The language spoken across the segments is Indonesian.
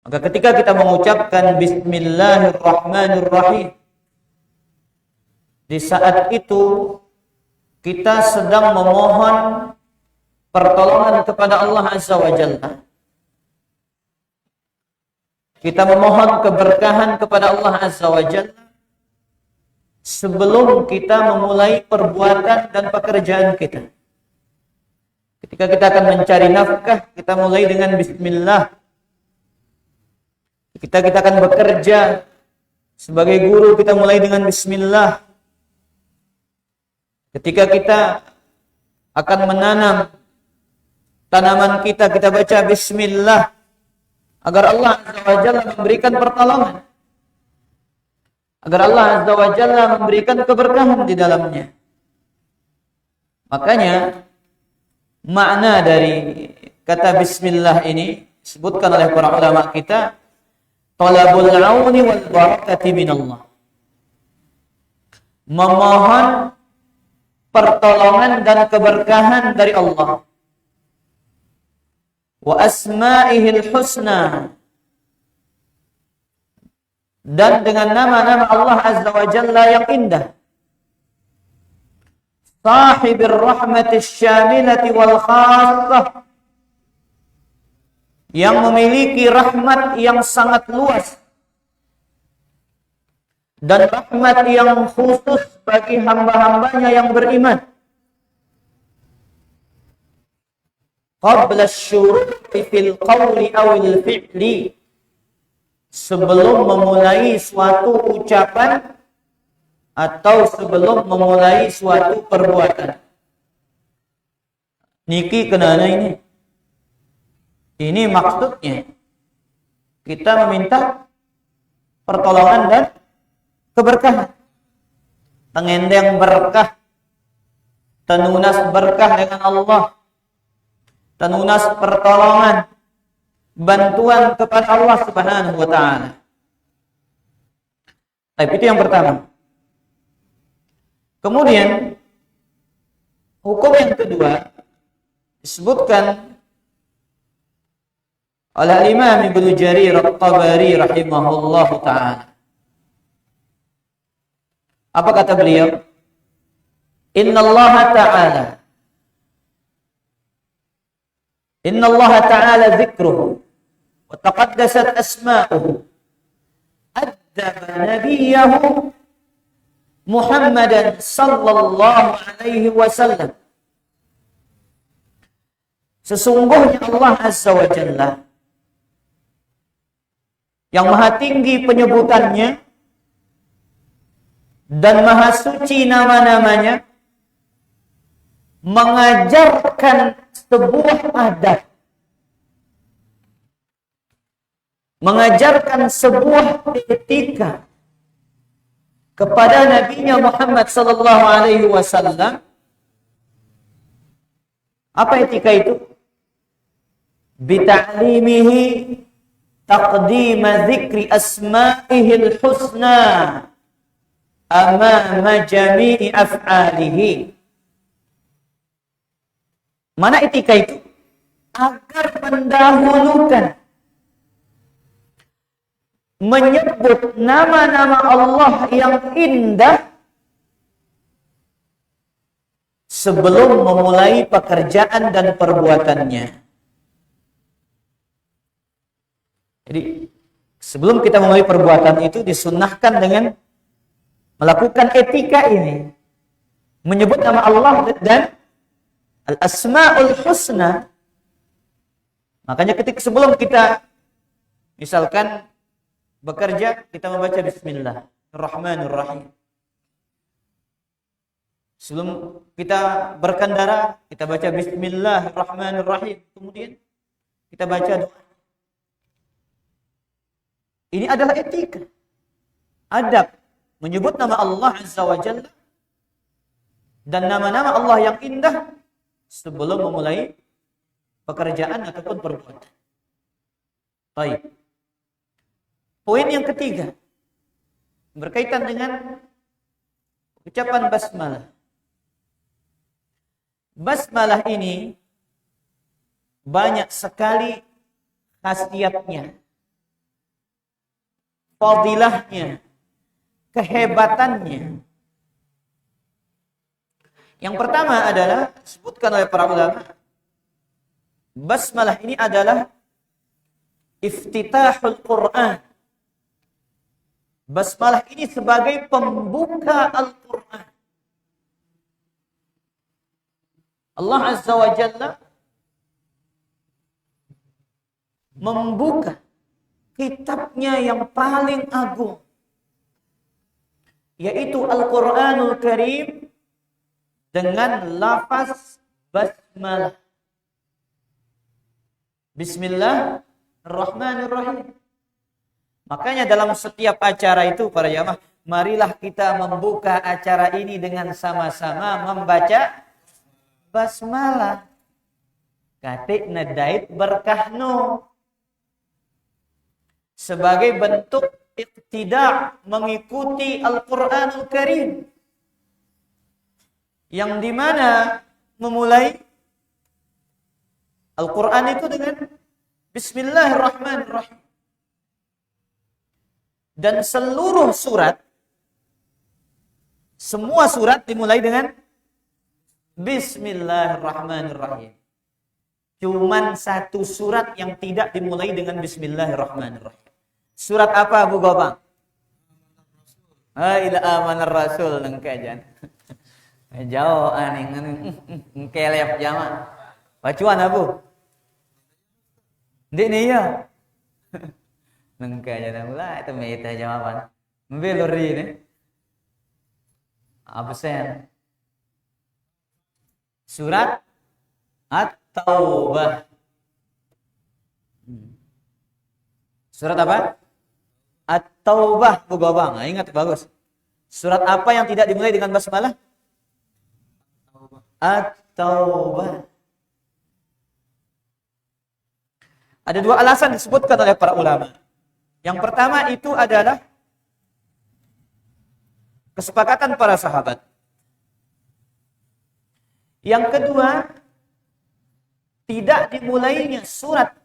Maka ketika kita mengucapkan Bismillahirrahmanirrahim, di saat itu kita sedang memohon pertolongan kepada Allah Azza wa Jalla. Kita memohon keberkahan kepada Allah Azza wa Jalla sebelum kita memulai perbuatan dan pekerjaan kita. Ketika kita akan mencari nafkah, kita mulai dengan bismillah. Ketika kita akan bekerja sebagai guru, kita mulai dengan bismillah. Ketika kita akan menanam tanaman kita baca bismillah agar Allah Azza wa Jalla memberikan pertolongan, agar Allah Azza wa Jalla memberikan keberkahan di dalamnya. Makanya makna dari kata bismillah ini disebutkan oleh para ulama kita, talabul auni wal barakati minallah, memohon pertolongan dan keberkahan dari Allah. Wa asma'ihil husna, dan dengan nama-nama Allah Azza wa Jalla yang indah. Sahibir rahmatis syamilati wal khassah, yang memiliki rahmat yang sangat luas dan rahmat yang khusus bagi hamba-hambanya yang beriman. Qabla syuru'i fil qawli awil fi'li, sebelum memulai suatu ucapan atau sebelum memulai suatu perbuatan. Niki kenana ini. Ini maksudnya kita meminta pertolongan dan keberkahan. Tengendeng berkah, tenunas berkah dengan Allah, tenunas pertolongan, bantuan kepada Allah Subhanahu wa taala. Tapi itu yang pertama. Kemudian hukum yang kedua disebutkan oleh Imam Ibnu Jarir At-Tabari rahimahullahu taala. Apa kata beliau? Inna Allah Ta'ala zikruhu wa taqaddasat asma'uhu addaba nabiyahu Muhammadan sallallahu alaihi wasallam. Sesungguhnya Allah Azza wa Jalla yang maha tinggi penyebutannya dan maha suci nama-namanya mengajarkan sebuah adab, mengajarkan sebuah etika kepada Nabi-Nya Muhammad sallallahu alaihi wasallam. Apa etika itu? Bita'limihi taqdima dzikri asma'ihil husna amama jami'i af'alihi. Mana etika itu? Agar mendahulukan menyebut nama-nama Allah yang indah sebelum memulai pekerjaan dan perbuatannya. Jadi sebelum kita memulai perbuatan itu disunnahkan dengan melakukan etika ini, menyebut nama Allah dan al-asma'ul husna. Makanya ketika sebelum kita misalkan bekerja, kita membaca Bismillahirrahmanirrahim. Sebelum kita berkendara, kita baca Bismillahirrahmanirrahim. Kemudian kita baca doa. Ini adalah etika, adab, menyebut nama Allah Azza wa Jalla dan nama-nama Allah yang indah sebelum memulai pekerjaan ataupun perbuatan. Baik. Poin yang ketiga berkaitan dengan ucapan basmalah. Basmalah ini banyak sekali khasiatnya, fadilahnya, kehebatannya. Yang pertama adalah disebutkan oleh para ulama, basmalah ini adalah iftitahul Quran. Basmalah ini sebagai pembuka Al-Quran. Allah Azza wa Jalla membuka kitabnya yang paling agung, yaitu Al-Quranul Karim, dengan lafaz basmalah. Bismillahirrahmanirrahim. Makanya dalam setiap acara itu para jamaah, marilah kita membuka acara ini dengan sama-sama membaca basmalah. Katik nadait berkahno. Sebagai bentuk iqtida' mengikuti Al-Quranul Karim. Yang dimana memulai Al-Quran itu dengan Bismillahirrahmanirrahim. Dan seluruh surat, semua surat dimulai dengan Bismillahirrahmanirrahim. Cuman satu surat yang tidak dimulai dengan Bismillahirrahmanirrahim. Surat apa Abu Gobang? Ila amanar rasul nengkajan. Jauh aning kelep jama. Bacuan Abu. Ndik nih ya. Nengkajan mulai itu meta jawaban. Mbelori nih. Absen. Surat At-Taubah. Surat apa? At-Taubah, Bu Gobang. Nah, ingat bagus. Surat apa yang tidak dimulai dengan basmalah? At-Taubah. Ada dua alasan disebutkan oleh para ulama. Yang pertama itu adalah kesepakatan para sahabat. Yang kedua, tidak dimulainya surat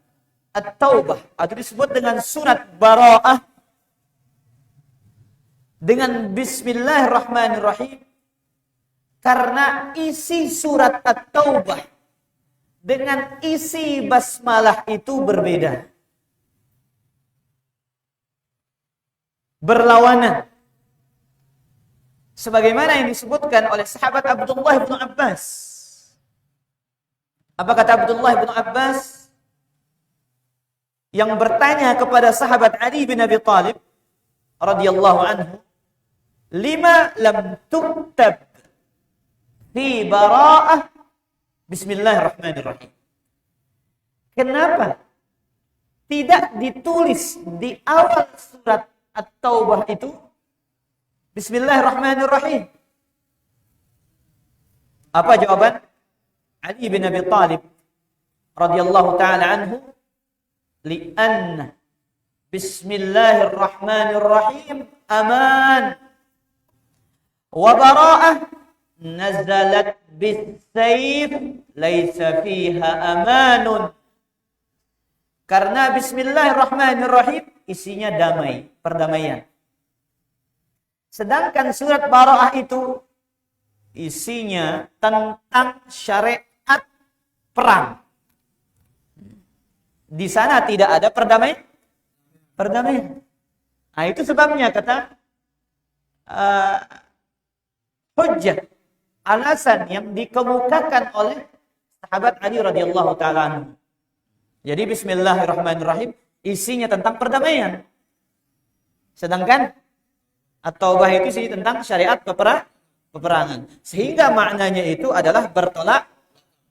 At-Taubah atau disebut dengan surat Bara'ah dengan Bismillahirrahmanirrahim karena isi surat At-Taubah dengan isi basmalah itu berbeda. Berlawanan. Sebagaimana yang disebutkan oleh sahabat Abdullah bin Abbas. Apa kata Abdullah bin Abbas yang bertanya kepada sahabat Ali bin Abi Thalib radhiyallahu anhu, "Lima lam tuktab fi bara'ah Bismillahirrahmanirrahim?" Kenapa tidak ditulis di awal surat At-Taubah itu Bismillahirrahmanirrahim? Apa jawaban Ali bin Abi Thalib radhiyallahu taala anhu? Li'anna Bismillahirrahmanirrahim aman wa bara'ah nazalat bis-sayf laisa fiha amanun. Karena Bismillahirrahmanirrahim isinya damai, perdamaian. Sedangkan surat Bara'ah itu isinya tentang syariat perang. Di sana tidak ada perdamaian. Nah, itu sebabnya kata hujjah, alasan yang dikemukakan oleh sahabat Ali radhiyallahu taala anhu. Jadi Bismillahirrahmanirrahim isinya tentang perdamaian. Sedangkan At-Taubah itu isi tentang syariat peperangan. Sehingga maknanya itu adalah bertolak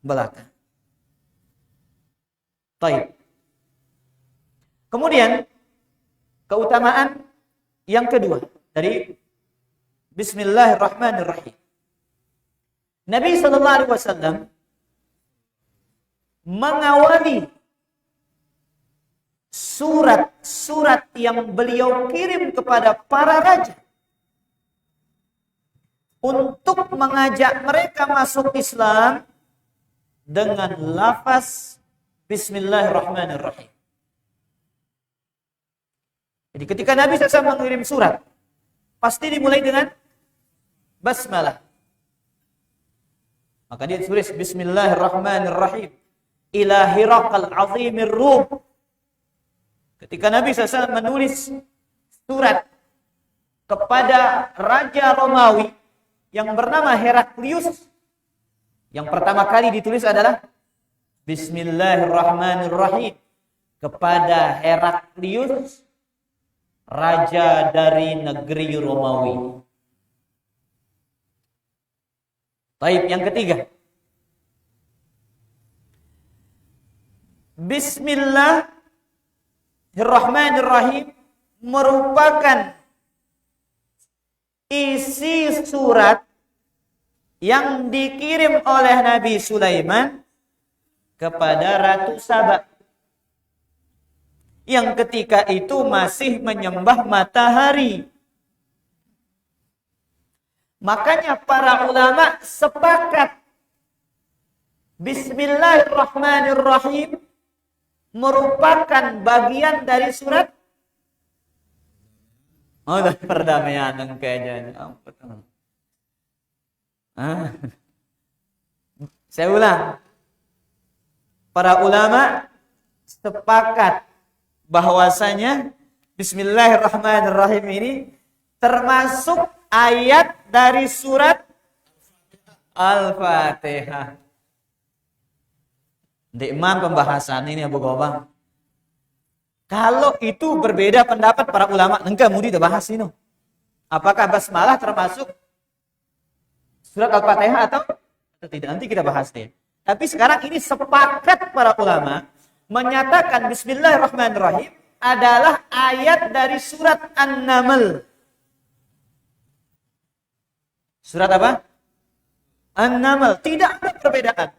belakang. Baik. Kemudian keutamaan yang kedua dari Bismillahirrahmanirrahim. Nabi sallallahu alaihi wasallam mengawali surat-surat yang beliau kirim kepada para raja untuk mengajak mereka masuk Islam dengan lafaz Bismillahirrahmanirrahim. Jadi ketika Nabi SAW mengirim surat, pasti dimulai dengan basmalah. Maka dia tulis Bismillahirrahmanirrahim. Ila Hiraqal Azimir Rum. Ketika Nabi SAW menulis surat kepada Raja Romawi yang bernama Heraklius, yang pertama kali ditulis adalah Bismillahirrahmanirrahim kepada Heraklius, raja dari negeri Romawi. Baik, yang ketiga. Bismillahirrahmanirrahim merupakan isi surat yang dikirim oleh Nabi Sulaiman kepada Ratu Saba, yang ketika itu masih menyembah matahari. Makanya para ulama sepakat Bismillahirrahmanirrahim merupakan bagian dari surat perdamaian kayaknya. Saya ulang. Para ulama sepakat bahwasanya Bismillahirrahmanirrahim ini termasuk ayat dari surat Al-Fatihah. Di imam pembahasan ini Abu Gobang. Kalau itu berbeda pendapat para ulama, engkau mau dibahas ini. Apakah basmalah termasuk surat Al-Fatihah atau tidak? Nanti kita bahas deh. Tapi sekarang ini sepakat para ulama menyatakan Bismillahirrahmanirrahim adalah ayat dari surat An-Naml. Surat apa? An-Naml. Tidak ada perbedaan.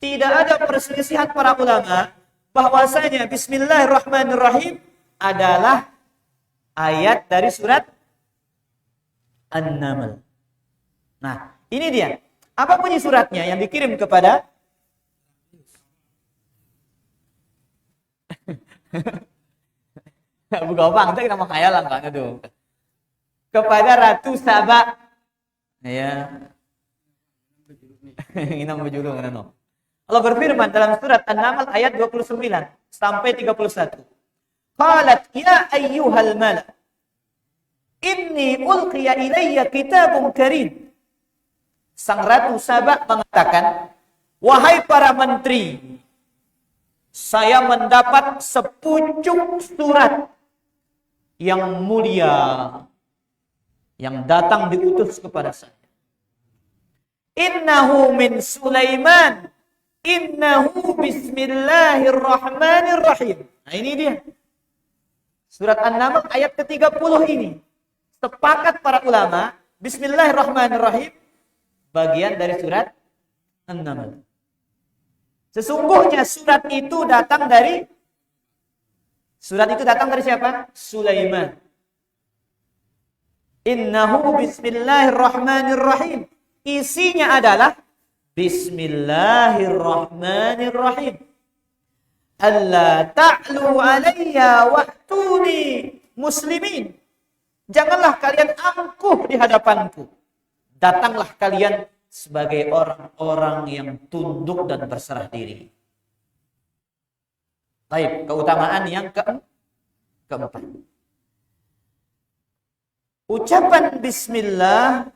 Tidak ada perselisihan para ulama bahwasanya Bismillahirrahmanirrahim adalah ayat dari surat An-Naml. Nah, ini dia. Apa bunyi suratnya yang dikirim kepada Bukan bang, itu kita mau khayalan kan itu. Kepada Ratu Saba. Ya. Ini nama berjulung kan no. Allah berfirman dalam surat An-Naml ayat 29 sampai 31. Qalat ya ayyuhal mala inni ulqiya ilayya kitabun karim. Sang Ratu Saba mengatakan, wahai para menteri, saya mendapat sepucuk surat yang mulia yang datang diutus kepada saya. Innahu min Sulaiman. Innahu bismillahirrahmanirrahim. Nah ini dia. Surat An-Naml ayat ke-30 ini. Sepakat para ulama, bismillahirrahmanirrahim bagian dari surat An-Naml. Sesungguhnya surat itu datang dari siapa? Sulaiman. Innahu bismillahirrahmanirrahim. Isinya adalah Bismillahirrahmanirrahim. Alla ta'lu alayya wahtuni muslimin. Janganlah kalian angkuh di hadapanku. Datanglah kalian sebagai orang-orang yang tunduk dan berserah diri. Baik, keutamaan yang keempat. Ucapan bismillah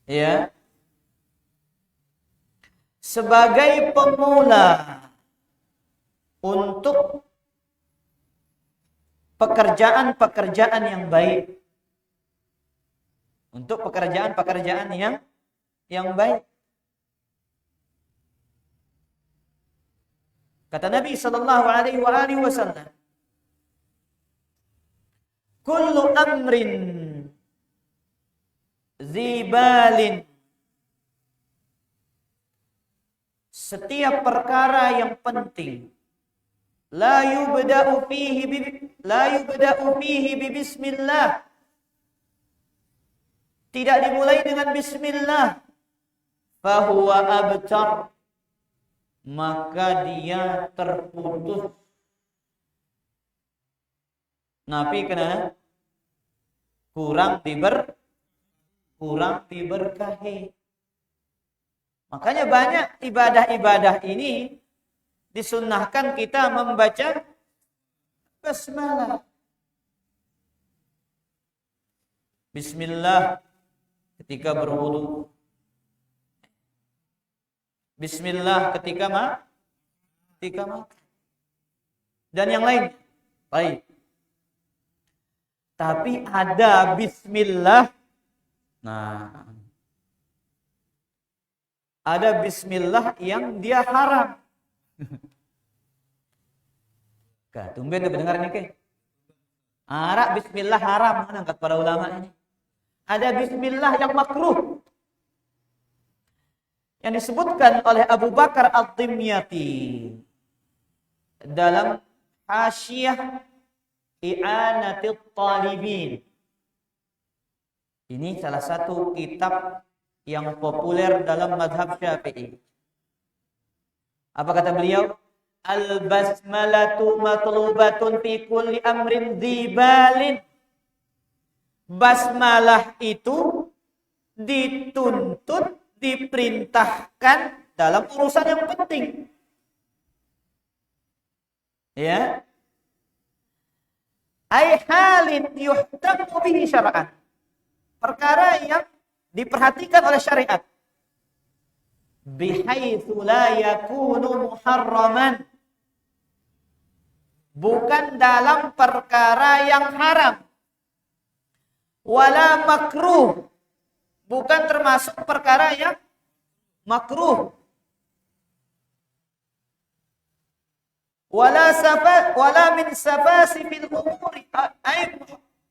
ya sebagai pemula untuk pekerjaan-pekerjaan yang baik. Untuk pekerjaan-pekerjaan yang baik. Kata Nabi sallallahu alaihi wasallam, kullu amrin zibalin, setiap perkara yang penting, la yubda'u fihi bi bismillah, tidak dimulai dengan bismillah, fahuwa abtar, maka dia terputus. Nabi kena kurang diberkahi. Makanya banyak ibadah-ibadah ini disunnahkan kita membaca basmalah. Bismillah ketika berwudu. Bismillah ketika makan. Dan yang lain. Baik. Tapi ada bismillah. Nah, ada bismillah yang dia haram. Tumben kedengaran ini ke? Arak bismillah haram, angkat para ulama ini. Ada bismillah yang makruh. Yang disebutkan oleh Abu Bakar Ad-Dimyati dalam Hasyiyah I'anatit Talibin. Ini salah satu kitab yang populer dalam mazhab Syafi'i. Apa kata beliau? Al-basmalatu matlubatun fi kulli amrin dzibalin. Basmalah itu dituntut, diperintahkan dalam urusan yang penting. Ya. Ai halin yuhtamu bihi syar'an. Perkara yang diperhatikan oleh syariat. Bihaitsu la yakunu muharraman. Bukan dalam perkara yang haram. Wala makruh. Bukan termasuk perkara yang makruh. Wala min safasifil umuri ay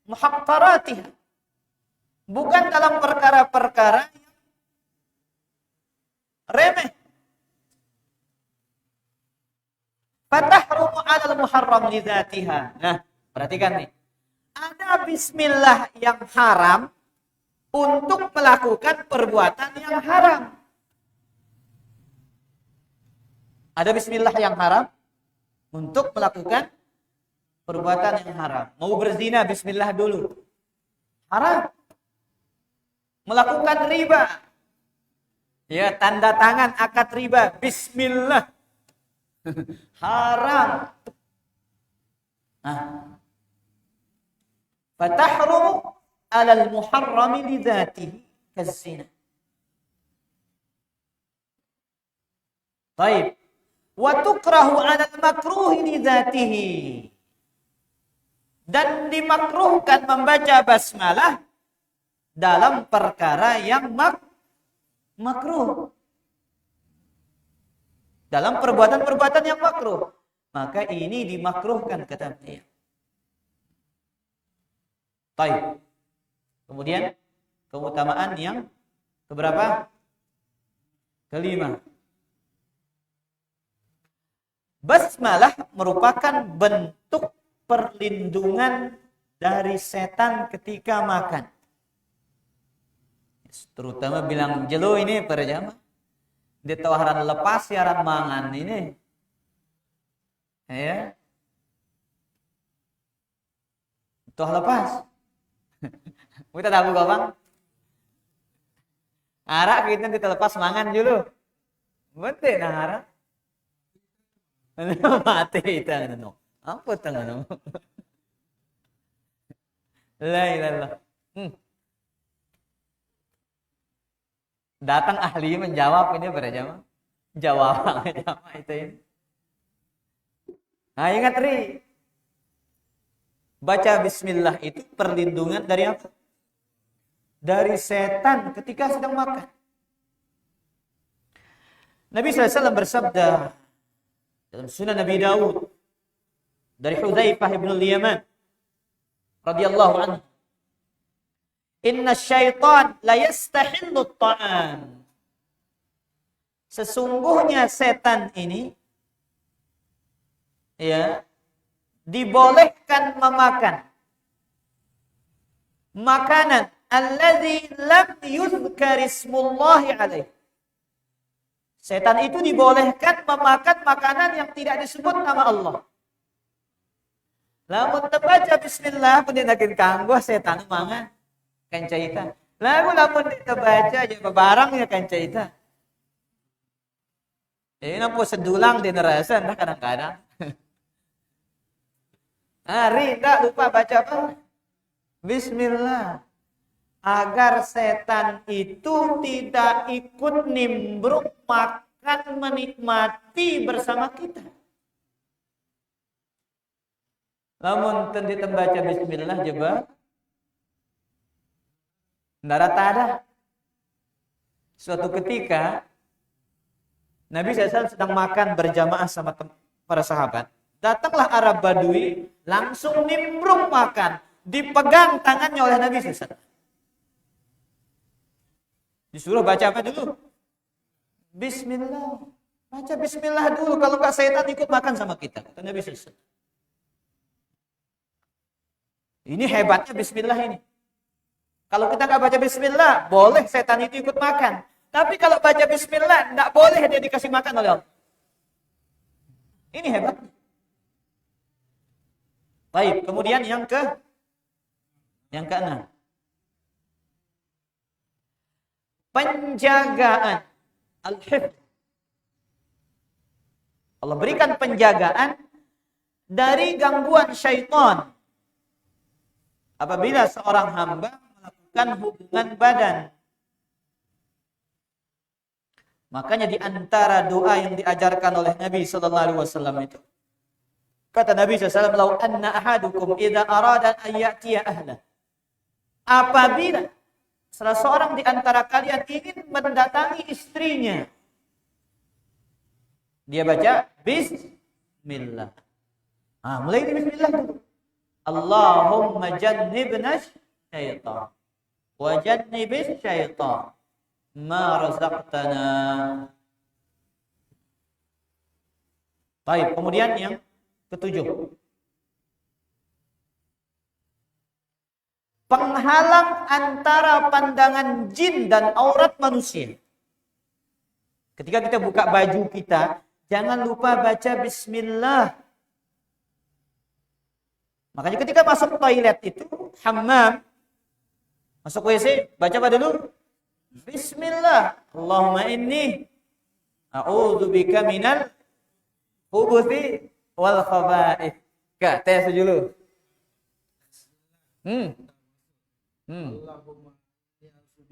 muhaqqaratiha. Bukan dalam perkara-perkara yang remeh. Fatahrumu 'alal muharram li dzatiha. Nah, perhatikan nih. Ada bismillah yang haram untuk melakukan perbuatan yang haram. Ada bismillah yang haram untuk melakukan perbuatan yang haram. Mau berzina, bismillah dulu. Haram. Melakukan riba. Ya, tanda tangan akad riba, bismillah. Haram. Nah. Fatahrumu 'alal muharrami li dzatihi kaz-zina. Baik. Wa tukrahu 'alal makruhi li dzatihi. Dan dimakruhkan membaca basmalah dalam perkara yang makruh. Dalam perbuatan-perbuatan yang makruh. Maka ini dimakruhkan kata beliau. Baik. Kemudian keutamaan yang keberapa? Kelima. Basmalah merupakan bentuk perlindungan dari setan ketika makan. Terutama bilang jelo ini para jamaah. Dia tawaran lepas siaran mangan ini. Ya. Tuh lepas. Kita tahu gak arak kita ditelepas mangan dulu. Betul nah arak. Mati itu ano. Apa tang ano? La ilallah. Datang ahli menjawab ini pada jamaah. Jawab itu ini. Nah, ingat Ri. Baca bismillah itu perlindungan dari apa? Dari setan ketika sedang makan. Nabi SAW bersabda dalam Sunan Nabi Daud dari Hudzaifah bin al-Yaman radhiyallahu anhu, "Inna syaitan la yastahillu at-ta'am." Sesungguhnya setan ini ya dibolehkan memakan makanan allazi lam yuzkar ismullahi alaih. Setan itu dibolehkan memakan makanan yang tidak disebut nama Allah. Lamun terbaca bismillah pun dinakin kanggo setan mangan kancaita. Lamun terbaca aja barang ya kancaita. Nampo sedulang di nerasa dah kadang-kadang. Hari tak lupa baca apa? Bismillah. Agar setan itu tidak ikut nimbrung makan menikmati bersama kita. Lamun tadi tembaca bismillah coba. Darat ada. Suatu ketika Nabi SAW sedang makan berjamaah sama para sahabat. Datanglah Arab Badui, langsung nimbrung makan, dipegang tangannya oleh Nabi SAW. Disuruh baca apa dulu? Bismillah. Baca bismillah dulu, kalau nggak setan ikut makan sama kita. Kata Nabi SAW. Ini hebatnya bismillah ini. Kalau kita nggak baca bismillah, boleh setan itu ikut makan. Tapi kalau baca bismillah, nggak boleh dia dikasih makan oleh Allah. Ini hebat. Baik, kemudian yang keenam. Penjagaan. Al-hifz. Allah berikan penjagaan dari gangguan syaitan. Apabila seorang hamba melakukan hubungan badan. Makanya di antara doa yang diajarkan oleh Nabi sallallahu alaihi wasallam itu. Kata Nabi sallallahu alaihi wasallam, "Lau anna ahadukum idza arada an ya'tiya ahla." Apabila salah seorang di antara kalian ingin mendatangi istrinya, dia baca bismillah. Mulai dari bismillah dulu. Allahumma jannibna syaitan wa jannibis syaitan ma razaqtana. Baik, kemudian yang ketujuh. Penghalang antara pandangan jin dan aurat manusia. Ketika kita buka baju kita, jangan lupa baca bismillah. Makanya ketika masuk toilet itu, hammam, masuk WC, baca apa dulu? Bismillah. Allahumma inni a'udzubika minal khubuthi wal khaba'ith. Kak, tes dulu.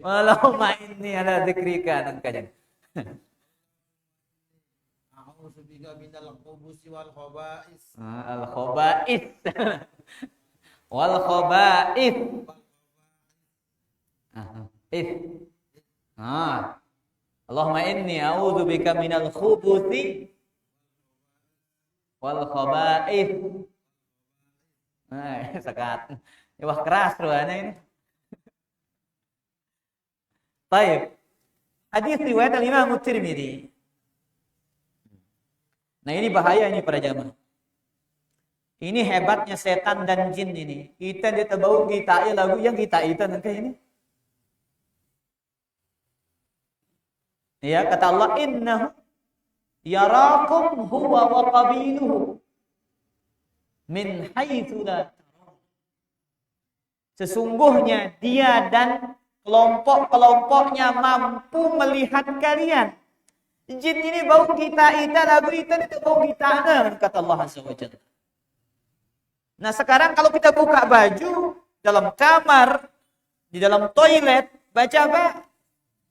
Allahumma inni ala dzikrika dan kajian. A'udzubika minal khubuthi wal khaba'ith. Al khaba'ith. Wal khaba'ith. Allahumma inni a'udzubika minal khubuthi wal khaba'ith. Sekat. Wah keras ruannya ini. Baik. Hadis riwayat Imam Tirmidzi. Nah ini bahaya ini para jamaah. Ini hebatnya setan dan jin ini. Kita ditebau kita lagu yang kita itu nanti ini. Ya kata Allah, innahu yarakum huwa wa qabiluhu min haitsu la tarawun. Sesungguhnya dia dan kelompok-kelompoknya mampu melihat kalian. Jin ini bau kita lagu itu bau kita kata Allah Azza wa Jalla. Nah sekarang kalau kita buka baju dalam kamar, di dalam toilet, baca apa?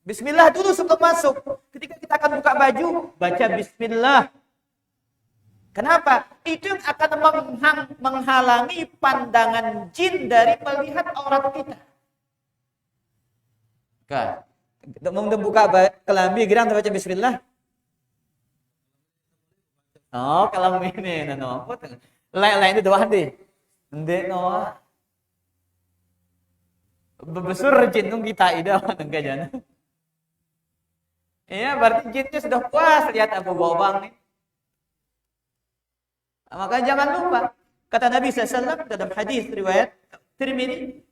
Bismillah dulu sebelum masuk. Ketika kita akan buka baju, baca bismillah. Kenapa? Itu yang akan menghalangi pandangan jin dari melihat aurat kita. Kak, mau buka kelambi, girang baca bismillah. Oh, kelambi ini, no. Lain itu doang deh. Ndek no. Besar jin nung kita ida enggak jana. Iya, berarti jinnya sudah puas lihat Abu Gobang nih. Maka jangan lupa kata Nabi SAW dalam hadis riwayat Tirmidzi,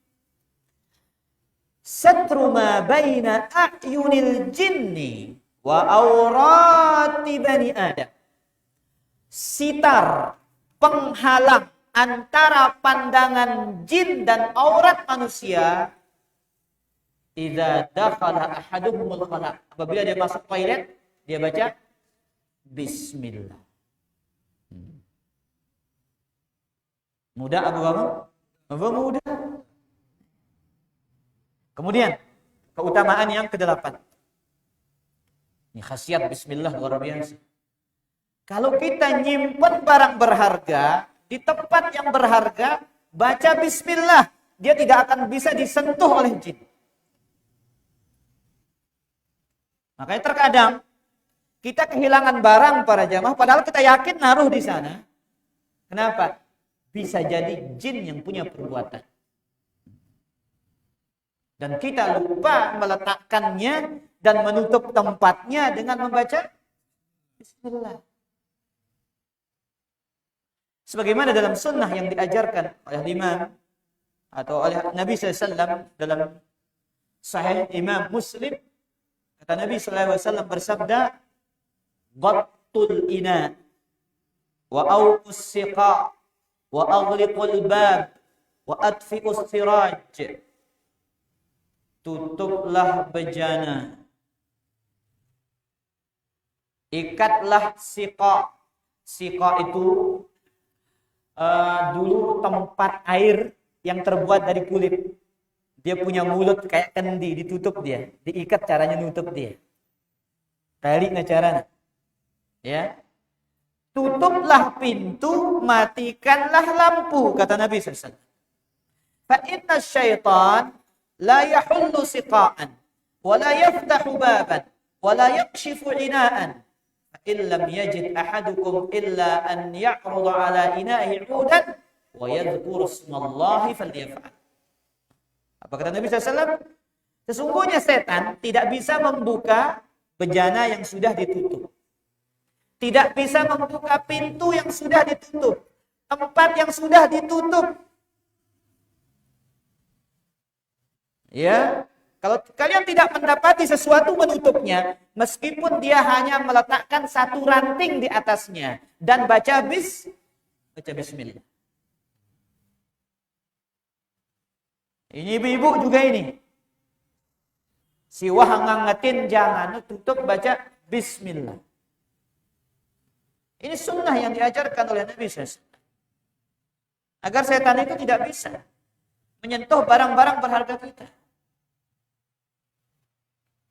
satru ma baina a'yunil jinni wa aurati bani Adam. Sitar, penghalang antara pandangan jin dan aurat manusia, idza dakhala ahaduhumul khala, apabila dia masuk toilet, dia baca bismillah. Mudah Abu Bakar? Abu mudah. Kemudian keutamaan yang ke-8. Ini khasiat bismillah luar biasa. Kalau kita nyimpen barang berharga di tempat yang berharga, baca bismillah, dia tidak akan bisa disentuh oleh jin. Makanya terkadang kita kehilangan barang para jamaah, padahal kita yakin naruh di sana. Kenapa? Bisa jadi jin yang punya perbuatan. Dan kita lupa meletakkannya dan menutup tempatnya dengan membaca bismillah. Sebagaimana dalam sunnah yang diajarkan oleh Imam atau oleh Nabi SAW dalam Sahih Imam Muslim, kata Nabi SAW bersabda, "Ghattul ina wa awqus siqa wa aghliqul bab wa atfi'us siraj." Tutuplah bejana, ikatlah siqa. Siqa itu dulu tempat air yang terbuat dari kulit. Dia punya mulut kayak kendi, ditutup dia, diikat, caranya nutup dia. Tali caranya. Ya. Tutuplah pintu, matikanlah lampu, kata Nabi SAW. Fa inna syaitan la yahullu siqa'an wa la yaftahu baban wa la yakshifu ina'an fa in lam yajid ahadukum illa an ya'ruda ala ina'i 'udan wa yadhkuru ismallahi falyaf'al. Apa kata Nabi SAW? Sesungguhnya setan tidak bisa membuka bejana yang sudah ditutup, tidak bisa membuka pintu yang sudah ditutup, tempat yang sudah ditutup. Ya, kalau kalian tidak mendapati sesuatu menutupnya, meskipun dia hanya meletakkan satu ranting di atasnya dan baca bismillah. Ini ibu-ibu juga ini. Si wah ngangetin jangan tutup, baca bismillah. Ini sunnah yang diajarkan oleh Nabi SAW. Agar setan itu tidak bisa menyentuh barang-barang berharga kita.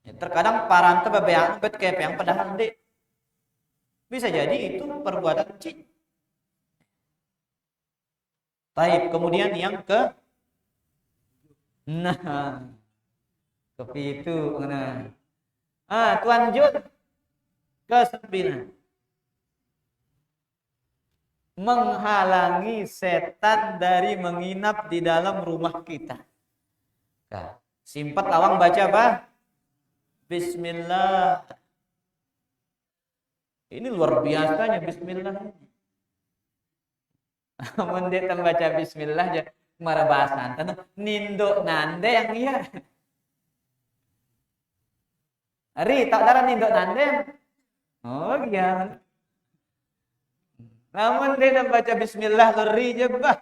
Ya, terkadang paranta bebeang bet kepeng padahal dek. Bisa jadi itu perbuatan jin. Taib, kemudian yang ke kepitu Tuan Jun ke-9. Menghalangi setan dari menginap di dalam rumah kita. Nah, simpat lawang baca apa? Bismillah. Ini luar biasanya bismillah. Amun dia baca bismillah aja marah bahasan tanah nindo nande yang iya. Ari tak darah nindo nande. Oh iya. Namun dia baca bismillah lori je bah.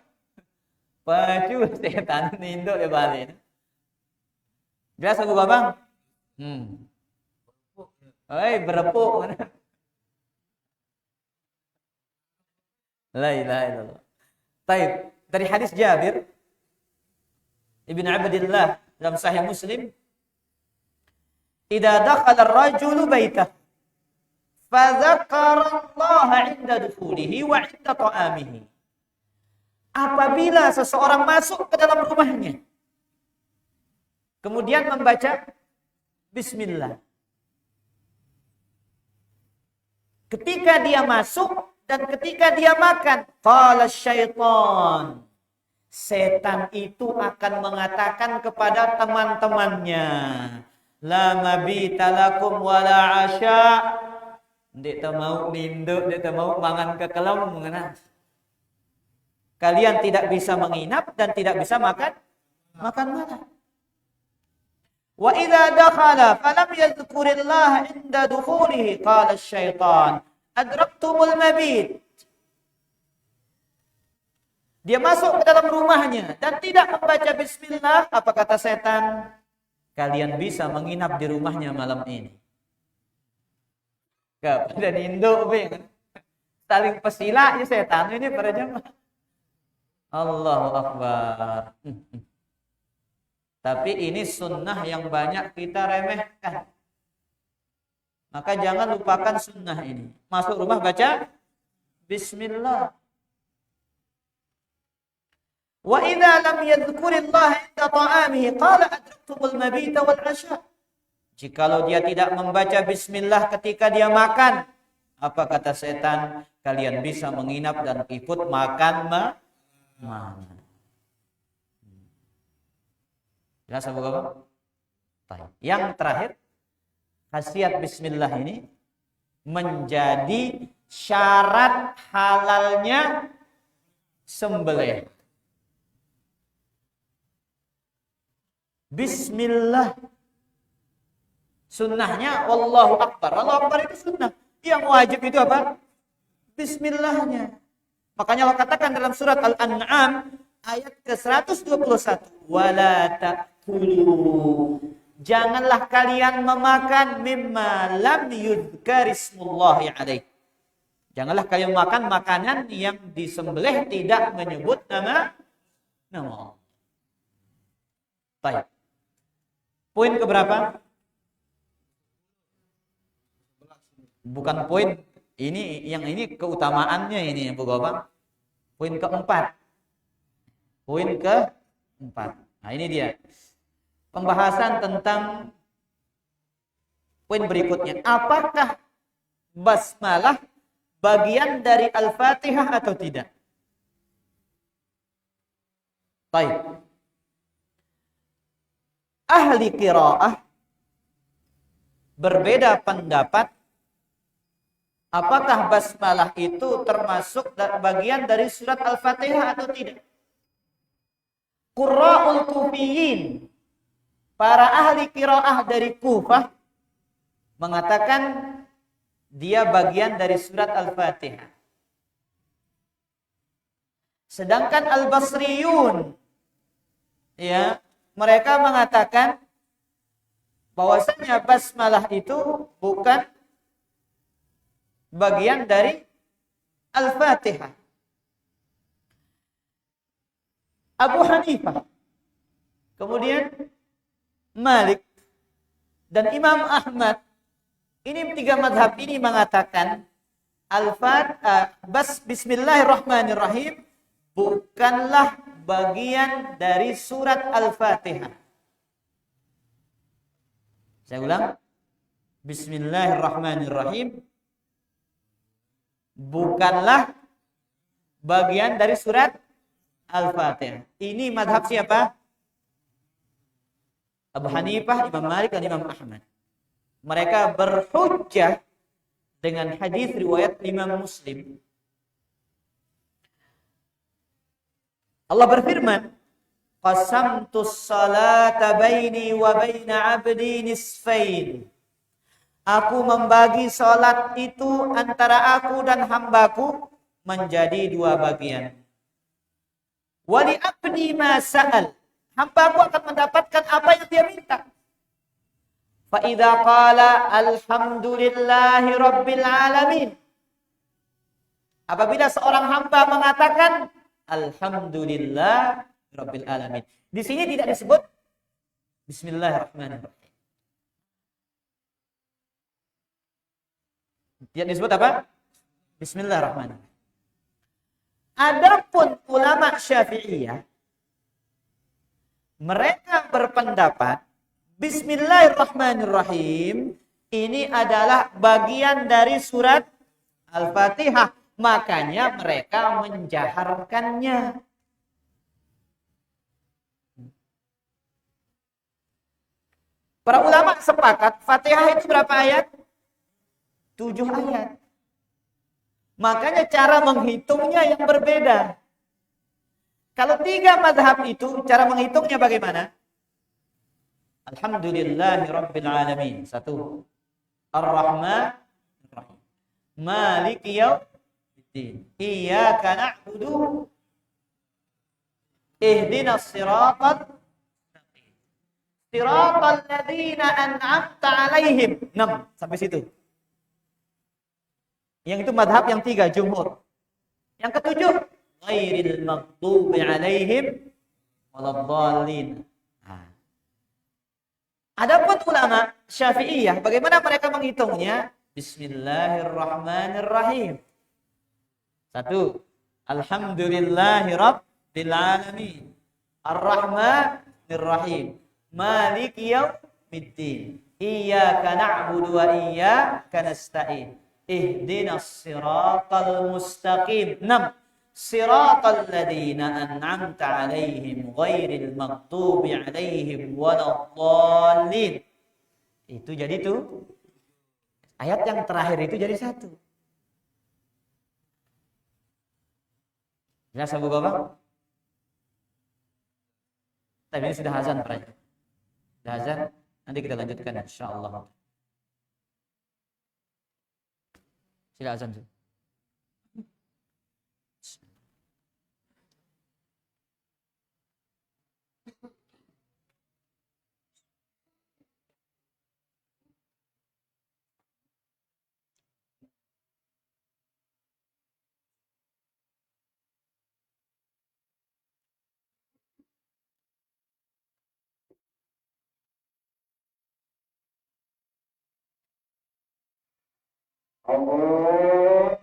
Pacu setan nindo dia balik. Biasa gua bang. Oi berepuk mana? La ilaha illallah. Baik, dari hadis Jabir Ibn Abdillah dalam Sahih Muslim, "Idza dakhala ar-rajulu baitah fa dzakara Allah 'inda dukhulihi wa 'inda ta'amihi." Apabila seseorang masuk ke dalam rumahnya, kemudian membaca bismillah. Ketika dia masuk dan ketika dia makan, qala syaitan. Setan itu akan mengatakan kepada teman-temannya, la mabita lakum wala asya. Dia tak mau ninduk, dia tak mau mangan ke kelam mengenal. Kalian tidak bisa menginap dan tidak bisa makan malam. Wa idza dakhala falam yadhkurillah 'inda dukhulihi qala asy-syaitan adraktumul mabit. Dia masuk ke dalam rumahnya dan tidak membaca bismillah, apa kata setan? Kalian bisa menginap di rumahnya malam ini. Kepada Indo, saling pesila ya setan ini para jemaah. Allahu Akbar. Tapi ini sunnah yang banyak kita remehkan. Maka jangan lupakan sunnah ini. Masuk rumah baca bismillah. Wa idza lam yadhkurillah 'inda ta'amihi qala adraktumul mabita wal 'asha. Jikalau dia tidak membaca bismillah ketika dia makan, apa kata setan? Kalian bisa menginap dan ikut makan mana? Jelas apa kabar? Yang terakhir, khasiat bismillah ini menjadi syarat halalnya sembelih. Bismillah. Sunnahnya Wallahu Akbar. Allahu Akbar itu sunnah. Yang wajib itu apa? Bismillahnya. Makanya Allah katakan dalam surat Al-An'am ayat ke-121. Wala ta'kulu. Janganlah kalian memakan mimma lam yudhkarismullahi alaih. Janganlah kalian makan makanan yang disembelih tidak menyebut nama Allah. Baik. Poin keberapa? Bukan poin ini, yang ini keutamaannya ini Bu Gopang. Poin keempat. Poin keempat. Nah, ini dia. Pembahasan tentang poin berikutnya. Apakah basmalah bagian dari Al-Fatihah atau tidak? Baik. Ahli qiraah berbeda pendapat apakah basmalah itu termasuk bagian dari surat Al-Fatihah atau tidak. Qurra'ul Kufiyin, para ahli qiraah dari Kufah mengatakan dia bagian dari surat Al-Fatihah. Sedangkan Al-Basriyun, ya, mereka mengatakan bahwasanya basmalah itu bukan bagian dari Al-Fatihah. Abu Hanifah, kemudian Malik, dan Imam Ahmad, ini tiga mazhab ini mengatakan Bismillahirrahmanirrahim bukanlah bagian dari surat Al-Fatihah. Saya ulang. Bismillahirrahmanirrahim bukanlah bagian dari surat Al-Fatihah. Ini mazhab siapa? Abu Hanifah, Imam Malik, dan Imam Ahmad. Mereka berhujjah dengan hadis riwayat Imam Muslim. Allah berfirman, qasamtus salata baini wa baina 'abdi nisfain. Aku membagi salat itu antara aku dan hambaku menjadi dua bagian. Wa li 'abdi ma sa'al. Hambaku akan mendapatkan apa yang dia minta. Fa idza qala alhamdulillahi rabbil alamin. Apabila seorang hamba mengatakan alhamdulillah rabbil alamin. Di sini tidak disebut bismillahirrahmanirrahim. Tidak disebut apa? Bismillahirrahmanirrahim. Adapun ulama Syafi'iyah, mereka berpendapat bismillahirrahmanirrahim ini adalah bagian dari surat Al-Fatihah. Makanya mereka menjaharkannya. Para ulama sepakat Fatihah itu berapa ayat? 7 ayat. Makanya cara menghitungnya yang berbeda. Kalau 3 mazhab itu cara menghitungnya bagaimana? Alhamdulillahirabbil alamin. 1. Ar-Rahman Ar-Rahim. Maliki yaumiddin. Iyyaka na'budu Ihdinas siratal mustaqim. Siratal ladzina an'amta 'alaihim. 6 sampai situ. Yang itu madhab yang 3 jumhur. Yang ketujuh, ghairil maghdubi 'alaihim waladdallin. Nah. Adapun ulama Syafi'iyah, bagaimana mereka menghitungnya? Bismillahirrahmanirrahim. 1. Alhamdulillahirabbil alamin. Ar-Rahmanir Rahim. Maliki yaumiddin. Iyyaka na'budu wa iyyaka nasta'in. Ihdinas siratal mustaqim. 6. Siratal ladzina an'amta 'alaihim ghairil maghdubi 'alaihim waladdallin. Itu jadi tuh. Ayat yang terakhir itu jadi 1. Jelas Abu Gobang? Tapi ini sudah azan Pak. Sudah azan, nanti kita lanjutkan insyaallah. Sila azan tuh. Allah